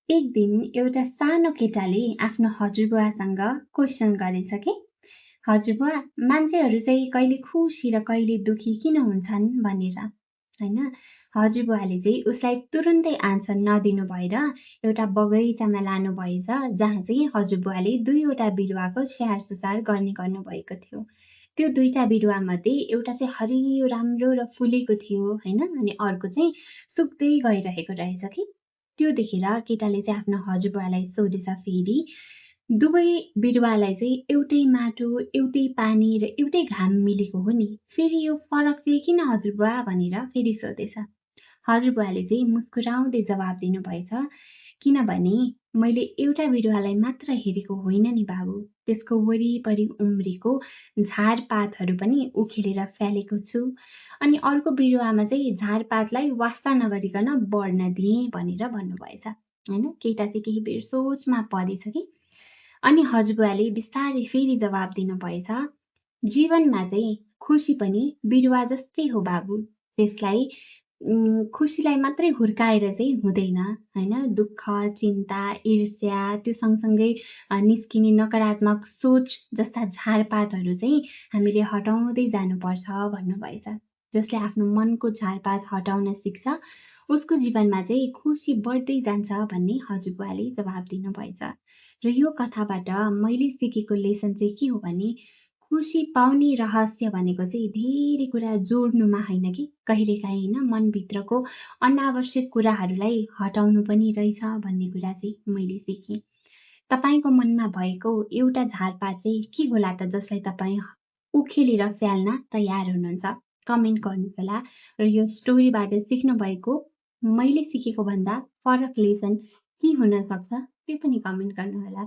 एक दिन एउटा सानो केटाले आफ्नो हजुरबुवासँग क्वेसन गरेछ कि हजुरबुवा मान्छेहरू चाहिँ कहिले खुसी र कहिले दुखी किन हुन्छन् भनेर हैन। हजुरबुवाले चाहिँ उसलाई तुरुन्तै आन्सर नदिनु भएर एउटा बगैँचामा लानु भएछ, जहाँ चाहिँ हजुरबुवाले दुईवटा बिरुवाको स्याहार सुसार गर्नुभएको थियो। त्यो दुईटा बिरुवा मध्ये एउटा चाहिँ हरियो राम्रो र फुलेको थियो हैन, अनि अर्को चाहिँ सुक्दै गइरहेको रहेछ कि। त्यो देखेर केटाले चाहिँ आफ्नो हजुरबुवालाई सोधेछ फेरि दुवै बिरुवालाई चाहिँ एउटै माटो, एउटै पानी र एउटै घाम मिलेको हो नि, फेरि यो फरक चाहिँ किन हजुरबुवा भनेर फेरि सोधेछ। हजुरबुवाले चाहिँ मुस्कुराउँदै जवाब दिनुभएछ, किनभने मैले एउटा बिरुवालाई मात्र हेरेको होइन नि बाबु, त्यसको वरिपरि उम्रेको झारपातहरू पनि उखेलेर फ्यालेको छु, अनि अर्को बिरुवामा चाहिँ झारपातलाई वास्ता नगरिकन बढ्न दिएँ भनेर भन्नुभएछ हैन। केटा चाहिँ केही बेर सोचमा परेछ कि अनि हजुरबुवाले बिस्तारै फेरि जवाब दिनुभएछ, जीवनमा चाहिँ खुसी पनि बिरुवा जस्तै हो बाबु, त्यसलाई खुसीलाई मात्रै हुर्काएर चाहिँ हुँदैन हैन। दुःख, चिन्ता, ईर्ष्या, त्यो सँगसँगै निस्किने नकारात्मक सोच जस्ता झारपातहरू चाहिँ हामीले हटाउँदै जानुपर्छ भन्नुभएछ। जसले आफ्नो मनको झारपात हटाउन सिक्छ उसको जीवनमा चाहिँ खुसी बढ्दै जान्छ भन्ने हजुरबुवाले जवाब दिनुभएछ। र यो कथाबाट मैले सिकेको लेसन चाहिँ के हो भने खुसी पाउने रहस्य भनेको चाहिँ धेरै कुरा जोड्नुमा होइन कि कहिलेकाहीँ होइन मनभित्रको अनावश्यक कुराहरूलाई हटाउनु पनि रहेछ भन्ने कुरा चाहिँ मैले सिकेँ। तपाईँको मनमा भएको एउटा झारपात चाहिँ के होला त जसलाई तपाईँ उखेलेर फ्याल्न तयार हुनुहुन्छ? कमेन्ट गर्नुहोला र यो स्टोरीबाट सिक्नु भएको मैले सिकेको भन्दा फरक लेसन के हुन सक्छ त्यो पनि कमेन्ट गर्नुहोला।